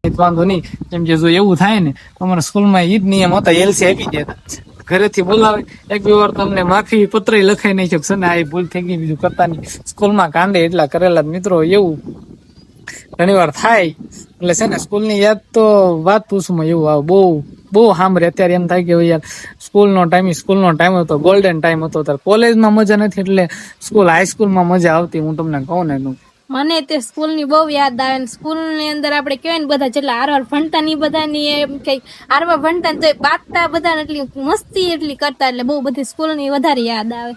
વાંધો નહીં. કેમ કે જો એવું થાય ને અમારા સ્કૂલમાં ઈ જ નિયમ હતા, એલસી આપી દેતા, ઘરેથી બોલાવે, એક બે વાર તમને માફી પત્ર લખાઈ નાખ્યો છે ને આ ભૂલ થઈ ગઈ, બીજું કરતા નહીં. સ્કૂલમાં કાંડે એટલા કરેલા મિત્રો, એવું ઘણી વાર થાય. એટલે છે ને સ્કૂલ ની યાદ તો વાત પૂછમાં એવું આવે, બહુ બહુ સાંભળે. અત્યારે એમ થાય કે યાર સ્કૂલનો ટાઈમ હતો, ગોલ્ડન ટાઈમ હતો. ત્યારે કોલેજમાં મજા નથી, એટલે હાઈસ્કૂલમાં મજા આવતી. હું તમને કહું ને મને તે સ્કૂલ ની બહુ યાદ આવે ને સ્કૂલ ની અંદર આપણે કહેવાય ને બધા જેટલા આરવાર ભણતા ની બધાની એમ કઈ આરવાર ભણતા તો બાતતા બધા એટલી મસ્તી એટલી કરતા, એટલે બહુ બધી સ્કૂલ ની વધારે યાદ આવે.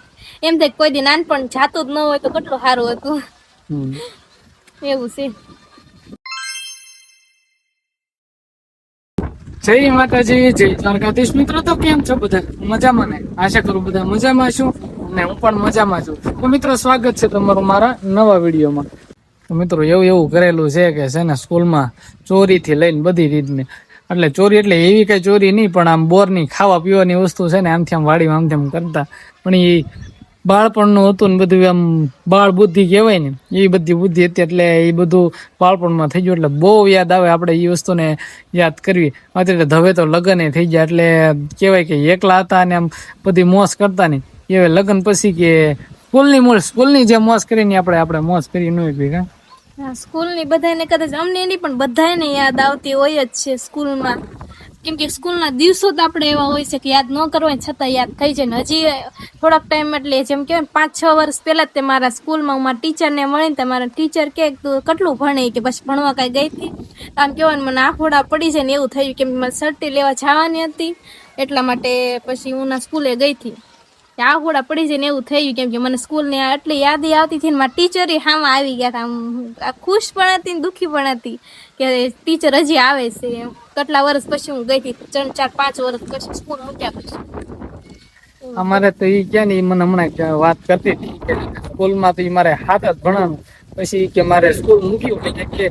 એમ થાય કોઈ દી નાનપણ જાતું જ ન હોય તો કેટલું સારું હતું. એવું છે. જય માતાજી, જય દ્વારકાધીશ. મિત્રો તો કેમ છો બધા? મજામાં ને? આશા કરું બધા મજામાં છું ને હું પણ મજામાં છું. તો મિત્રો સ્વાગત છે તમારું મારા નવા વિડીયોમાં. તો મિત્રો એવું કરેલું છે કે છે ને સ્કૂલમાં ચોરી થી લઈને બધી રીતની, એટલે ચોરી એટલે એવી કઈ ચોરી નહીં, પણ આમ બોરની ખાવા પીવાની વસ્તુ છે ને આમથી આમ વાડીમાં આમથી આમ કરતા. પણ એ બાળપણનું હતું ને બધું, આમ બાળ બુદ્ધિ કહેવાય ને એ બધી બુદ્ધિ હતી, એટલે એ બધું બાળપણમાં થઈ ગયું. એટલે બહુ યાદ આવે આપણે એ વસ્તુને યાદ કરવી. અત્યારે હવે તો લગ્ન થઈ ગયા, એટલે કહેવાય કે એકલા હતા અને આમ બધી મોજ કરતા નહીં. એ લગ્ન પછી કે સ્કૂલની જે મોજ કરીને આપણે મોજ કરી ન હોય. સ્કૂલ ની બધાને કદાચ અમને નહીં પણ બધાને યાદ આવતી હોય જ છે સ્કૂલમાં. કેમ કે સ્કૂલના દિવસો તો આપણે એવા હોય છે કે યાદ ન કરવા છતાં યાદ થઈ જાય ને. હજી થોડાક ટાઈમ એટલે જેમ કે 5-6 વર્ષ પહેલા જ તે મારા સ્કૂલમાં હું મારા ટીચરને મળીને તે મારા ટીચર કે તું કેટલું ભણે, કે પછી ભણવા કાંઈ ગઈ હતી, આમ કહેવાનું મને આફોડા પડી જાય ને એવું થયું. કે મારે સર્ટી લેવા જવાની હતી, એટલા માટે પછી હું ના સ્કૂલે ગઈ હતી. આફોડા પડી જાય ને એવું થયું, કેમ કે મને સ્કૂલની એટલી યાદી આવતી હતી ને મારા ટીચર હામાં આવી ગયા હતા. ખુશ પણ હતી ને દુઃખી પણ હતી કે ટીચર હજી આવે છે. કેટલા વર્ષ પછી હું ગઈ હતી, 3-4-5 વર્ષ પછી સ્કૂલ મૂક્યા પછી. અમારે તો એ ક્યાં ને મને હમણાં વાત કરતી હતી કે સ્કૂલમાં તો મારે હાથ જ ભણવાનું, પછી કે મારે સ્કૂલ મૂક્યું કે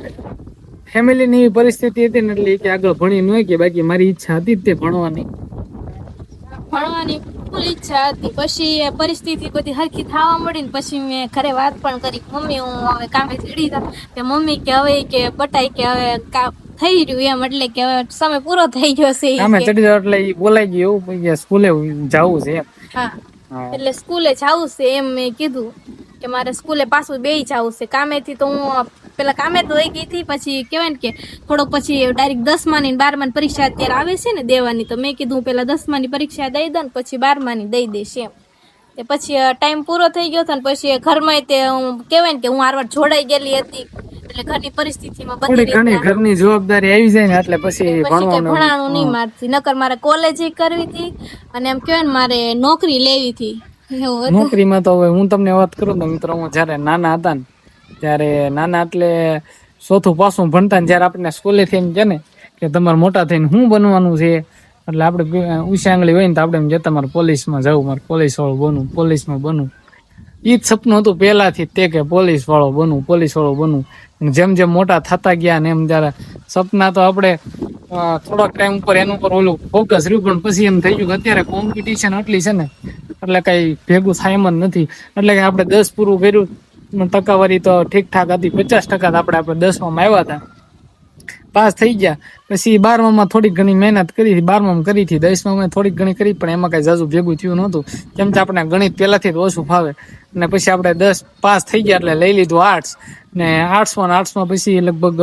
ફેમિલી ની પરિસ્થિતિ હતી ને, એટલે કે આગળ ભણી ન હોય કે બાકી મારી ઈચ્છા હતી જ તે ભણવાની ફૂલ ઈચ્છા હતી. પછી પરિસ્થિતિ બધી હરખી થવા મળી ને પછી મેં ઘરે વાત પણ કરી, મમ્મી હું હવે કામે ચડી હતા, કે મમ્મી કે હવે કે બટાઈ કે હવે થઈ રહ્યું એમ, એટલે કે હવે સમય પૂરો થઈ ગયો છે. કામે ચડી જાવ એટલે બોલાઈ ગયું એવું સ્કૂલે જવું છે. હા, એટલે સ્કૂલે જવું છે એમ મેં કીધું કે મારે સ્કૂલે પાછું બેય જવું છે. કામેથી તો હું પેલા કામે તો વહી ગઈ હતી, પછી કહેવાય ને કે થોડોક પછી ડાયરેક્ટ 10માની ને 12માની પરીક્ષા અત્યારે આવે છે ને દેવાની, તો મેં કીધું પેલા 10માની પરીક્ષા દઈ દઉં ને પછી 12માની દઈ દઈશ એમ. તે પછી ટાઈમ પૂરો થઈ ગયો હતો ને પછી ઘરમાં તે હું કહેવાય ને કે હું આરવાર જોડાઈ ગયેલી હતી, એટલે ઘરની પરિસ્થિતિમાં બધી ઘરની જવાબદારી આવી જાય ને એટલે પછી ભણાણું નહીં મારતી. નકર મારે કોલેજ કરવી હતી અને એમ કહેવાય ને મારે નોકરી લેવી હતી. નોકરીમાં તો હવે હું તમને વાત કરું તો મિત્રો, હું જયારે નાના હતા ને ત્યારે એટલે 4થું પાસું ભણતા ને, જયારે આપણને સ્કૂલે થી એમ કે ને કે તમારે મોટા થઈને શું બનવાનું છે, એટલે આપણે ઊંચી આંગળી હોય ને તો આપણે એમ જતા મારે પોલીસમાં જવું, મારે પોલીસ વાળો બનવું, પોલીસમાં બનવું. એ જ સપનું હતું પહેલાથી તે કે પોલીસ વાળો બનવું. જેમ જેમ મોટા થતા ગયા ને એમ ત્યારે સપના તો આપણે થોડાક ટાઈમ ઉપર એનું ઉપર ઓલું ફોકસ રહ્યું, પણ પછી એમ થઈ ગયું કે અત્યારે કોમ્પિટિશન એટલી છે ને એટલે કઈ ભેગું થાય એમ જ નથી. એટલે કે આપણે 10 પૂરું કર્યું, ટકાવારી તો ઠીકઠાક હતી, 50% આપણે 10માં આવ્યા હતા, પાસ થઈ ગયા. પછી 12માં થોડીક ઘણી મહેનત કરી હતી, 12માં કરી હતી, 10માં થોડીક ઘણી કરી, પણ એમાં કઈ જાજુ ભેગું થયું નહોતું, કેમ કે આપણે ગણિત પહેલાથી જ ઓછું ફાવે. અને પછી આપણે 10 પાસ થઈ ગયા એટલે લઈ લીધું આર્ટ્સ, ને આર્ટ્સમાં પછી લગભગ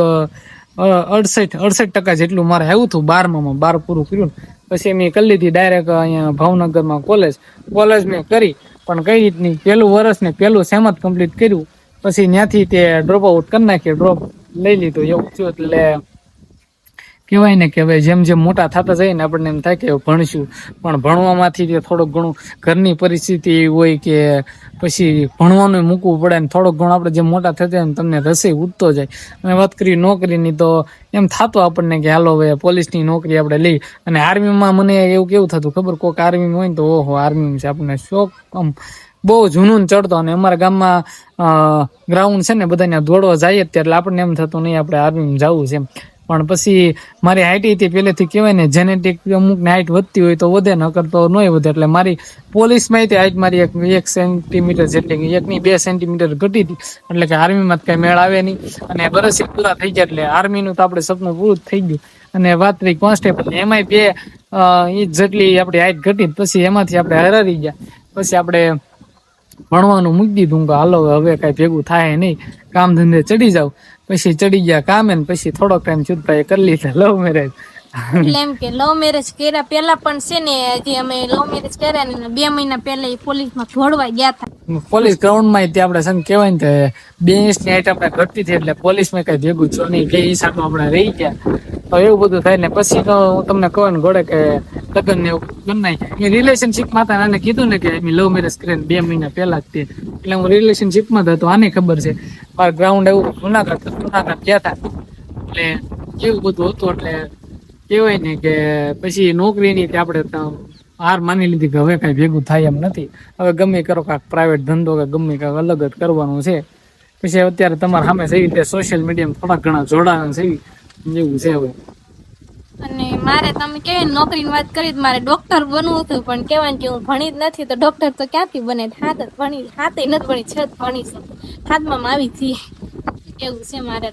68% જેટલું મારે આવ્યું હતું 12માં. 12 પૂરું કર્યું પછી મેં કરી લીધી ડાયરેક્ટ અહીંયા ભાવનગરમાં કોલેજ મેં કરી, પણ કઈ રીતની પહેલું વર્ષ ને પહેલું સેમ જ કમ્પ્લીટ કર્યું, પછી ત્યાંથી તે ડ્રોપ આઉટ કરી નાખી, ડ્રોપ લઈ લીધું. એવું થયું એટલે કહેવાય ને કે હવે જેમ જેમ મોટા થતા જાય ને આપણને એમ થાય કે ભણશું, પણ ભણવામાંથી તે થોડુંક ઘણું ઘરની પરિસ્થિતિ એવી હોય કે પછી ભણવાનું મૂકવું પડે ને થોડોક ઘણું આપણે જેમ મોટા થતા હોય ને તમને રસે ઉઠતો જાય. અને વાત કરી નોકરીની તો એમ થતું આપણને કે હાલો હવે પોલીસની નોકરી આપણે લઈ. અને આર્મીમાં મને એવું કેવું થતું ખબર, કોઈક આર્મીમાં હોય ને તો ઓહો આર્મીમાં છે, આપણને શોખ આમ બહુ જૂનું ચડતો. અને અમારા ગામમાં ગ્રાઉન્ડ છે ને બધા દોડવા જઈએ ત્યારે આપણને એમ થતું નહીં આપણે આર્મીમાં જવું છે એમ. પણ પછી મારી હાઈટ હતી પહેલેથી કહેવાય ને જેનેટિક અમુક ને હાઈટ વધતી હોય તો વધે, નકર તો નહીં વધે. એટલે મારી પોલીસમાં હાઈટ મારી 1 સેન્ટીમીટર જેટલી, 1 ની 2 સેન્ટીમીટર ઘટી હતી. એટલે કે આર્મીમાં કઈ મેળ આવે નહીં. અને વર્ષ પૂરા થઈ ગયા એટલે આર્મીનું તો આપણે સપનું પૂરું થઈ ગયું. અને વાત રહી કોન્સ્ટેબલ, એમાંય 2 ઇંચ જેટલી આપણી હાઈટ ઘટી. પછી એમાંથી આપણે હરારી ગયા. પછી આપણે ભણવાનું મૂકી દીધું કે હાલો હવે કઈ ભેગું થાય નહીં, કામ ધંધે ચડી જાવ. પછી ચડી ગયા કામે, ને પછી થોડોક ટાઈમ છૂટતા કરી લીધા લવ મેરેજ. એટલે એમ કે લવ મેરેજ કર્યા પેલા પણ છે ને, હજી અમે લવ મેરેજ કર્યા ને 2 મહિના પહેલા એ પોલીસમાં જોડવા ગયા હતા. પોલીસ ગ્રાઉન્ડમાં તે આપણે સંગ કહેવાય ને 2 ઇંચની હાઈટ આપણે ઘટતી હતી. એટલે પોલીસમાં કઈ ભેગું છો નહીં, 2 હિસાબમાં આપણે રહી ગયા. તો એવું બધું થાય ને પછી તો હું તમને કહું ને ગોળે કે લગ્ન ને એવું કરી નાખ્યું. રિલેશનશીપમાં હતા, આને કીધું ને કે લવ મેરેજ કરીને 2 મહિના પહેલા જ તે. એટલે હું રિલેશનશીપમાં હતો, આને ખબર છે. મારું ગ્રાઉન્ડ એવું જુનાગઢ ગયા હતા. એટલે એવું બધું હતું. એટલે કહેવાય ને કે પછી નોકરીની આપણે હાર માની લીધી કે હવે કઈ ભેગું થાય એમ નથી. હવે ગમે કરો કાંક પ્રાઇવેટ ધંધો કે ગમે કાંક અલગ જ કરવાનું છે. પછી અત્યારે તમારા સામે સેવી રીતે સોશિયલ મીડિયામાં થોડા ઘણા જોડાણ સેવી જેવું છે હવે. અને મારે તમે કેવાય નોકરીની વાત કરી તો મારે ડોક્ટર બનવું હતું, પણ કહેવાય કે હું ભણી જ નથી તો ડોક્ટર તો ક્યાંથી બને. હાથ જ ભણી, હાથે નથી ભણી, છ ભણી છે, હાથમાં આવી હતી. એવું છે મારે.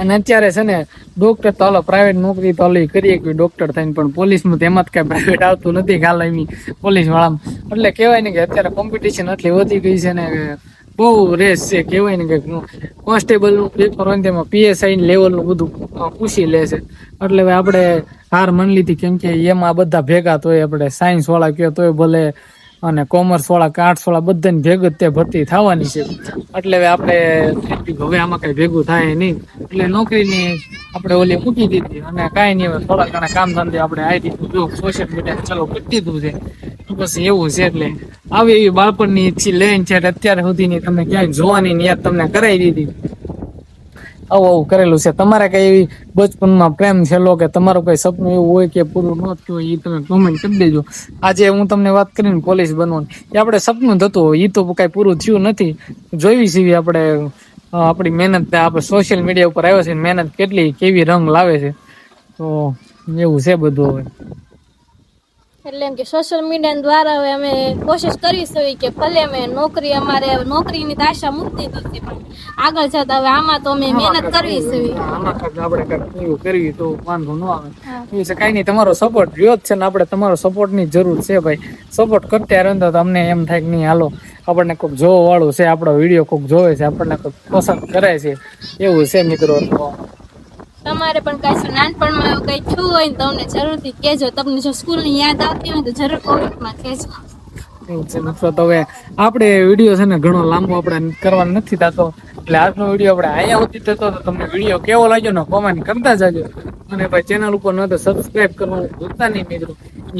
અને અત્યારે છે ને ડોક્ટર તો હાલો પ્રાઇવેટ નોકરી તો હાલો કરીએ કે ડોક્ટર થઈને, પણ પોલીસમાં તેમાં જ કઈ પ્રાઇવેટ આવતું નથી કાલ એમી પોલીસ વાળામાં. એટલે કહેવાય ને કે અત્યારે કોમ્પિટિશન એટલી વધી ગઈ છે ને કે બહુ રેસ છે. કહેવાય ને કે કોન્સ્ટેબલ નું પેપર હોય ને તેમાં PSI લેવલ નું બધું પૂછી લે છે. એટલે હવે આપણે હાર માની લીધી, કેમ કે એમાં બધા ભેગા તોય આપણે સાયન્સ વાળા કયો તોય ભલે, અને કોમર્સ વાળા કે આર્ટ્સ વાળા બધાને ભેગું જ તે ભરતી થવાની છે. એટલે હવે આપણે હવે આમાં કઈ ભેગું થાય નહીં. એટલે નોકરીની આપણે ઓલી મૂકી દીધી અને કાંઈ નહીં, હવે થોડા ઘણા કામ ધંધે આપણે આવી દીધું. જો સોશિયલ મીડિયા ચાલો કરી દીધું છે બસ એવું છે. એટલે આવી એવી બાળપણની લઈને છે અત્યાર સુધીની તમને ક્યાંય જોવાની યાદ તમને કરાવી દીધી. આવું કરેલું છે. તમારે કઈ એવી બચપનમાં પ્રેમ છેલ્લો કે તમારું કઈ સપનું એવું હોય કે પૂરું ન થયું હોય એ તમે કોમેન્ટ કરી દેજો. આજે હું તમને વાત કરીને પોલીસ બનવાનું, એ આપણે સપનું થતું હોય, એ તો કઈ પૂરું થયું નથી. જોઈ સીવી આપણે આપણી મહેનત આપણે સોશિયલ મીડિયા ઉપર આવ્યો છે, મહેનત કેટલી કેવી રંગ લાવે છે. તો એવું છે બધું હવે. એટલે એમ કે સોશિયલ મીડિયા દ્વારા હવે અમે કોશિશ કરીશું કે ભલે અમે નોકરી, અમારે નોકરીની તો આશા મૂકી દીધી છે, પણ આગળ જતા હવે આમાં તો અમે મહેનત કરીશું. આપણે એવું કરવી તો વાંધો ન આવે. એ છે કઈ નહીં, તમારો સપોર્ટ રહ્યો જ છે ને આપણે તમારો સપોર્ટ ની જરૂર છે ભાઈ. સપોર્ટ કરતા રહેતા તો અમને એમ થાય કે નહીં હાલો આપણને કોઈક જોવા વાળું છે, આપણો વિડીયો કોઈક જોવે છે, આપણને કોઈક પસંદ કરે છે, એવું છે મિત્રો. તમારે પણ કઈ નાનપણમાં એવું કઈ થયું હોય ને તમને જરૂરથી કહેજો. તમને જો સ્કૂલની યાદ આવતી હોય તો જરૂર કોમેન્ટમાં કહેજો. એવું છે મિત્રો. તો હવે આપણે વિડીયો છે ને ઘણો લાંબો આપણે કરવાનો નથી થતો, એટલે આજનો વિડીયો આપણે અહીંયા સુધી થતો. તો તમને વિડીયો કેવો લાગ્યો ને કોમેન્ટ કરતા જાજો. અને ભાઈ ચેનલ ઉપર ન તો સબસ્ક્રાઇબ કરવાનું ભૂલતા નહીં મિત્રો.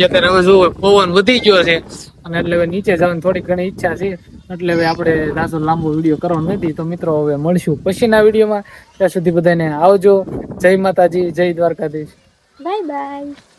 અત્યારે હવે જો પવન વધી ગયો છે અને એટલે હવે નીચે જવાની થોડી ઘણી ઈચ્છા છે. એટલે હવે આપણે જાજો લાંબો વિડીયો કરવાનો નથી. તો મિત્રો હવે મળશું પછીના વિડીયોમાં. ત્યાં સુધી બધાને આવજો. જય માતાજી, જય દ્વારકાધીશ, બાય બાય.